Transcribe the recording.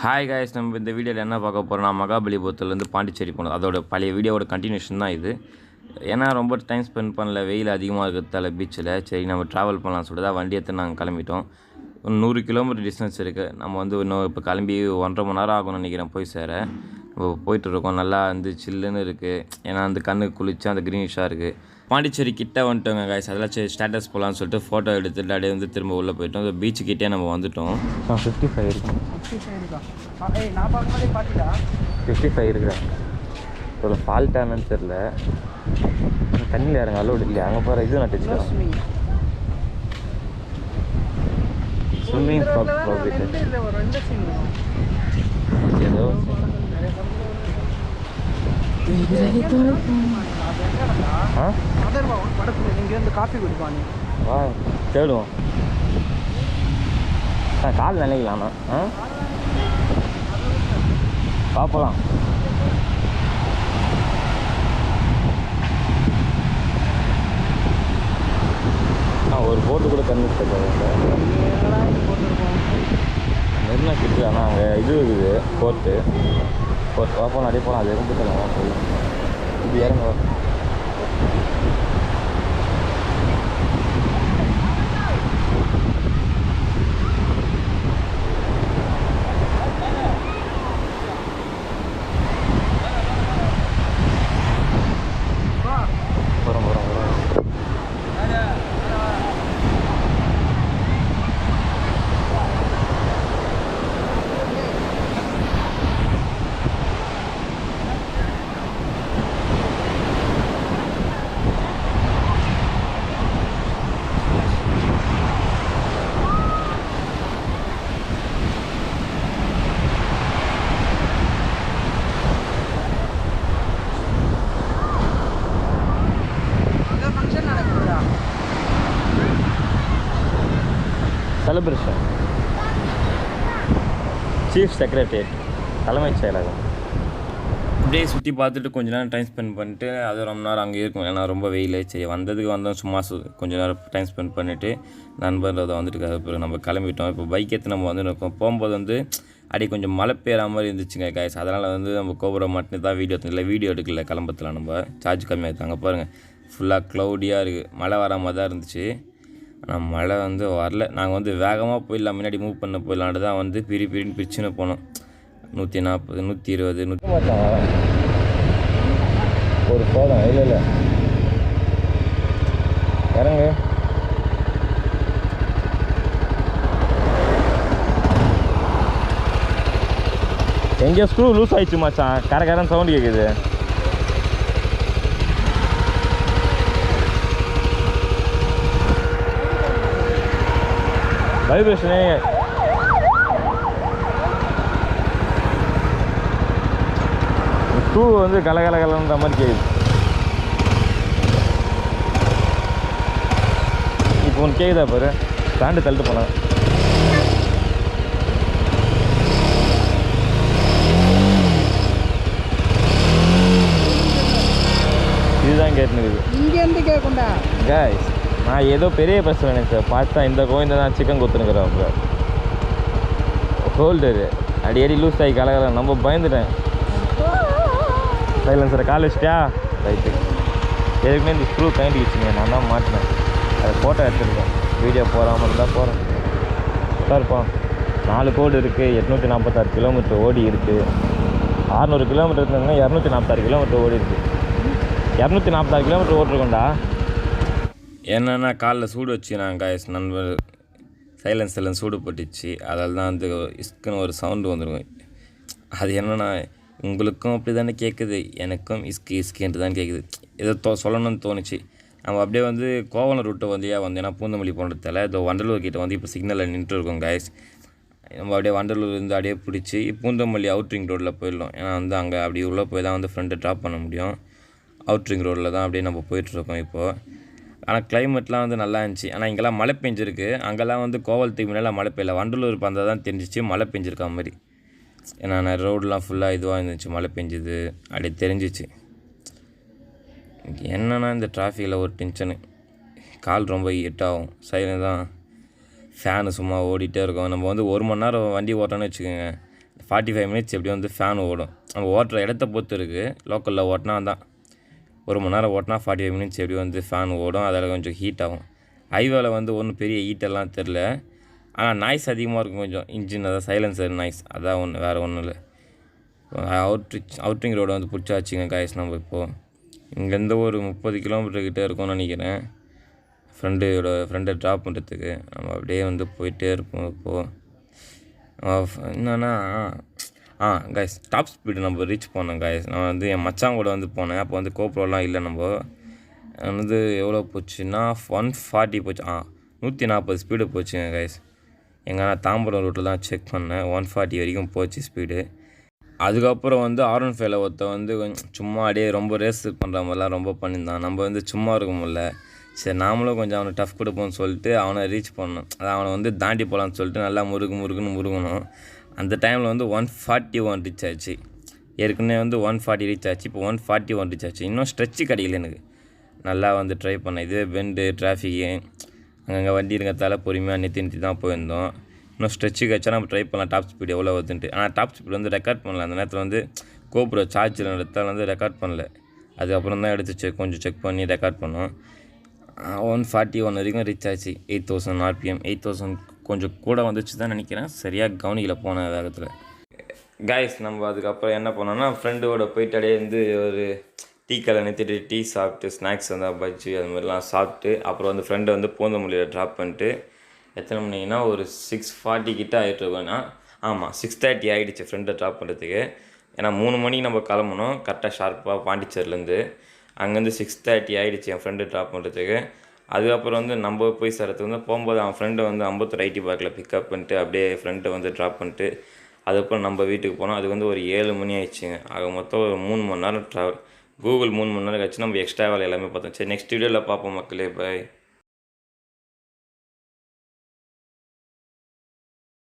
Hi guys, நம்ம இந்த வீடியோவில் என்ன பார்க்க போகிறோம்னா மகாபலிபுரத்துலேருந்து பாண்டிச்சேரி போனோம். அதோட பழைய வீடியோவோட கண்டினியூஷன் தான் இது. ஏன்னா ரொம்ப டைம் ஸ்பெண்ட் பண்ணல, வெயில் அதிகமாக இருக்கிறதால பீச்சில். சரி நம்ம ட்ராவல் பண்ணலாம்னு சொல்லிட்டு தான் வண்டி எடுத்து நாங்கள் கிளம்பிட்டோம். 100 கிலோமீட்டர் டிஸ்டன்ஸ் இருக்குது. நம்ம வந்து இன்னும் இப்போ கிளம்பி 1.5 மணி நேரம் ஆகும்னு நினைக்கிறேன் போய் சேர. இப்போ போயிட்டுருக்கோம். நல்லா வந்து சில்லுன்னு இருக்குது. ஏன்னா அந்த கண்ணுக்கு குளிச்சா அந்த க்ரீனிஷாக இருக்குது. பாண்டிச்சேரி கிட்டே வந்துட்டோங்க காய்ஸ். அதெல்லாம் சரி ஸ்டேட்டஸ் போகலான்னு சொல்லிட்டு ஃபோட்டோ எடுத்துகிட்டு அப்படியே வந்து திரும்ப உள்ளே போயிட்டோம். அந்த பீச்சுக்கிட்டே நம்ம வந்துட்டோம். 55 இருக்கும். 55 இருக்கிறேன். ஒரு ஃபால்ட்டானு தெரில. தண்ணியில் இறங்க அலோடு இல்லையா? அங்கே போகிற இது நான் டச்சுக்கிறேன். ஸ்விம்மிங் ஏதோ காஃபி குடிப்பாங்க. தேடுவோம். கால் நினைக்கலாம்ண்ணா. பார்ப்பலாம். ஒரு போட்டு கூட கன்வின்ஸ் நெருனா கிட்டு. ஆனால் அங்கே இது இருக்குது போர்ட்டு பார்ப்போம். நிறைய போகலாம். அது இருந்து தரலாம் போய் இது இறங்க. செலிப்ரேஷன் சீஃப் செக்ரட்டரியேட் தலைமைச் செயலகம். அப்படியே சுற்றி பார்த்துட்டு கொஞ்ச நேரம் டைம் ஸ்பெண்ட் பண்ணிட்டு அது ரொம்ப நேரம் அங்கே இருக்கும். ஏன்னா ரொம்ப வெயில். சரி வந்ததுக்கு வந்தோம், சும்மா கொஞ்சம் நேரம் டைம் ஸ்பெண்ட் பண்ணிவிட்டு நண்பர் அதை வந்துட்டு பிறகு நம்ம கிளம்பிட்டோம். இப்போ பைக் எடுத்து நம்ம வந்து இருக்கோம். போகும்போது வந்து அப்படியே கொஞ்சம் மழை பெய்கிற மாதிரி இருந்துச்சுங்க காய்ஸ். அதனால் வந்து நம்ம கோபுர மட்டும் தான் வீடியோ எடுக்கல. கிளம்பத்தில் நம்ம சார்ஜ் கம்மியாக இருக்காங்க பாருங்கள். ஃபுல்லாக க்ளவுடியாக இருக்குது. மழை வர மாதிரி தான் இருந்துச்சு. ஆனால் மழை வந்து வரல. நாங்கள் வந்து வேகமாக போயிடலாம், முன்னாடி மூவ் பண்ண போயிடலான்ட்டு தான் வந்து பிரின்னு பிரிச்சுன்னு போனோம். 140 120 100 ஒரு போதும். இல்லை இறங்க. எங்கேயோ ஸ்க்ரூ லூஸ் ஆகிடுச்சு மச்சான். கரன்னு சவுண்டு கேட்குது. வைப்ரேஷனே ஸ்க்ரூ வந்து கலகலன்ற மாதிரி கேட்குது. இப்போ ஒன்று கேட்குதா பாரு. ஸ்டாண்டு தள்ளிட்டு போனேன். இதுதான் கேட்டுனுக்குது. இங்கேருந்து கேட்குண்டா காய்ஸ். நான் ஏதோ பெரிய பிரச்சனை நினைச்சேன். பார்த்தா இந்த கோவிந்த தான் சிக்கன் கொடுத்துனுக்குறேன். அப்போ ஹோல்டரு அடி லூஸ் ஆகி கலகல. நம்ம பயந்துட்டேன். சைலன்சரை கால் வச்சிட்டியா? ரைட்டு. எதுக்குமே இந்த ஸ்க்ரூ கைண்டி வச்சுங்க. நான் தான் மாட்டினேன். அதை ஃபோட்டோ எடுத்துருக்கேன். வீடியோ போகாமல் இருந்தால் போகிறேன். இருப்போம். 4 கோடு இருக்குது. 846 கிலோமீட்டர் ஓடி இருக்குது. 600 கிலோமீட்டர் இருந்தால் 246 கிலோமீட்டர் ஓடி இருக்குது. 246 கிலோமீட்டர் ஓட்டிருக்கோண்டா. என்னென்னா காலில் சூடு வச்சு நான் காய்ஸ் நண்பர் சைலன்ஸில் சூடு பட்டுச்சு. அதில் தான் வந்து இஸ்க்குன்னு ஒரு சவுண்டு வந்துருக்கும். அது என்னென்னா உங்களுக்கும் அப்படி தானே கேட்குது, எனக்கும் இஸ்கின்ட்டு தான் கேட்குது. ஏதோ சொல்லணும்னு தோணுச்சு. நம்ம அப்படியே வந்து கோவலம் ரூட்டை வந்து ஏன்னா பூந்தமல்லி போனதால இதோ வண்டலூர் கிட்டே வந்து இப்போ சிக்னலில் நின்றுட்டு இருக்கோம் காய்ஸ். நம்ம அப்படியே வண்டலூர் இருந்து அப்படியே பிடிச்சி பூந்தமல்லி அவுட்ரிங் ரோட்டில் போயிடலாம். ஏன்னா வந்து அங்கே அப்படி உள்ளே போய் தான் வந்து ஃப்ரெண்டை ட்ராப் பண்ண முடியும். அவுட்ரிங் ரோட்டில் தான் அப்படியே நம்ம போயிட்டுருக்கோம் இப்போது. ஆனால் கிளைமேட்லாம் வந்து நல்லா இருந்துச்சு. ஆனால் இங்கெல்லாம் மழை பெஞ்சிருக்கு. அங்கெல்லாம் வந்து கோவலத்துக்கு முன்னெல்லாம் மழை பெய்யல. வண்டலூர் பந்தா தான் தெரிஞ்சிச்சு மழை பெஞ்சிருக்கா மாதிரி. ஏன்னா ரோடெலாம் ஃபுல்லாக இதுவாக இருந்துச்சு, மழை பெஞ்சுது அப்படியே தெரிஞ்சிச்சு. என்னென்னா இந்த டிராஃபிக்கில் ஒரு டென்ஷனு, கால் ரொம்ப ஹீட் ஆகும். சைலண்ட் தான், ஃபேனு சும்மா ஓடிட்டே இருக்கும். நம்ம வந்து 1 மணி நேரம் வண்டி ஓட்டோன்னு வச்சுக்கோங்க, 45 மினிட்ஸ் எப்படியும் வந்து ஃபேன் ஓடும். நம்ம ஓட்டுற இடத்த பொறுத்து இருக்குது. லோக்கலில் ஓட்டினா தான் 1 மணி நேரம் ஓட்டினா 45 மினிட்ஸ் எப்படியும் வந்து ஃபேன் ஓடும். அதில் கொஞ்சம் ஹீட் ஆகும். ஹைவேல வந்து ஒன்றும் பெரிய ஹீட்டெல்லாம் தெரில. ஆனால் நாய்ஸ் அதிகமாக இருக்கும் கொஞ்சம். இன்ஜின் அதான் சைலன்சர் நாய்ஸ் அதான் ஒன்று, வேறு ஒன்றும் இல்லை. அவுட்ரிங் ரோடு வந்து பிடிச்சாச்சுங்க காய்ஸ். நம்ம இப்போது இங்கேருந்து ஒரு 30 கிலோமீட்டர் கிட்டே இருக்கும்னு நினைக்கிறேன். ஃப்ரெண்டை ட்ராப் பண்ணுறதுக்கு நம்ம அப்படியே வந்து போயிட்டே இருப்போம். இப்போது என்னன்னா காய்ஸ் டாப் ஸ்பீடு நம்ம ரீச் பண்ணோம் காய்ஸ். நான் வந்து என் மச்சான் கூட வந்து போனேன். அப்போ வந்து கோப்ரோலாம் இல்லை. நம்ம வந்து எவ்வளோ போச்சுன்னா 140 போச்சு. 140 ஸ்பீடு போச்சுங்க காய்ஸ். எங்கன்னா தாம்பரம் ரூட்டில் தான் செக் பண்ணேன். 140 வரைக்கும் போச்சு ஸ்பீடு. அதுக்கப்புறம் வந்து R15 ஒருத்த வந்து சும்மா அப்படியே ரொம்ப ரேஸ் பண்ணுற மாதிரிலாம் ரொம்ப பண்ணியிருந்தான். நம்ம வந்து சும்மா இருக்க முடியல. சரி நாமளும் கொஞ்சம் அவனை டஃப் கொடுப்போம்னு சொல்லிட்டு அவனை ரீச் பண்ணோம். அதான் அவனை வந்து தாண்டி போகலான்னு சொல்லிட்டு நல்லா முருகணும். அந்த டைமில் வந்து 141 ரீச் ஆச்சு. ஏற்கனவே வந்து 140 ரீச் ஆச்சு. இப்போ 141 ரீச் ஆச்சு. இன்னும் ஸ்ட்ரெச்சு கிடைக்கல எனக்கு. நல்லா வந்து ட்ரை பண்ணேன். இதுவே பெண்டு டிராஃபிக்கு அங்கங்கே வண்டி இருக்கிறதால பொறுமையாக நிறுத்தி தான் போயிருந்தோம். இன்னும் ஸ்ட்ரெச்சு கிடச்சா நம்ம ட்ரை பண்ணலாம் டாப் ஸ்பீடு எவ்வளோ வருதுன்ட்டு. ஆனால் டாப் ஸ்பீடு வந்து ரெக்கார்ட் பண்ணல. அந்த நேரத்தில் வந்து கோப்ரோ சார்ஜில் எடுத்தால் வந்து ரெக்கார்ட் பண்ணல. அதுக்கப்புறம் தான் எடுத்து கொஞ்சம் செக் பண்ணி ரெக்கார்ட் பண்ணோம். 141 வரைக்கும் ரீச் ஆச்சு. 8000 RPM. 8000 கொஞ்சம் கூட வந்துச்சு தான் நினைக்கிறேன். சரியாக கவனிக்கல போன வேகத்தில். காய்ஸ் நம்ம அதுக்கப்புறம் என்ன பண்ணோன்னா ஃப்ரெண்டோட போயிட்டு அப்படியே வந்து ஒரு டீ கடை நிறுத்திட்டு டீ சாப்பிட்டு ஸ்நாக்ஸ் வந்து பஜ்ஜி அது மாதிரிலாம் சாப்பிட்டு அப்புறம் வந்து ஃப்ரெண்டை வந்து போந்தமல்லியில் ட்ராப் பண்ணிட்டு எத்தனை மணிங்கன்னா ஒரு 6:40 கிட்ட ஆகிட்டு இருக்கோன்னா 6:30 ஆகிடுச்சு ஃப்ரெண்டை ட்ராப் பண்ணுறதுக்கு. ஏன்னா 3 மணிக்கு நம்ம கிளம்பணும் கரெக்டாக ஷார்ப்பாக பாண்டிச்சேரிலேருந்து. அங்கேருந்து 6:30 ஆகிடுச்சு என் ஃப்ரெண்டு ட்ராப் பண்ணுறதுக்கு. அதுக்கப்புறம் வந்து நம்ம போய் சேரத்துக்கு வந்து போகும்போது அவன் ஃப்ரெண்டை வந்து அம்பத்தூர் ஐடி பார்க்கில் பிக்கப் பண்ணிட்டு அப்படியே ஃப்ரெண்டை வந்து ட்ராப் பண்ணிட்டு அதுக்கப்புறம் நம்ம வீட்டுக்கு போனோம். அது வந்து ஒரு 7 மணி ஆயிடுச்சுங்க. ஆக மொத்தம் ஒரு 3 மணி நேரம் ட்ராவல். கூகுள் 3 மணி நேரம் கழிச்சு நம்ம எக்ஸ்ட்ரா வேலை எல்லாமே பார்த்தோம். சரி நெக்ஸ்ட் வீடியோவில் பார்ப்போம் மக்களே. பாய்.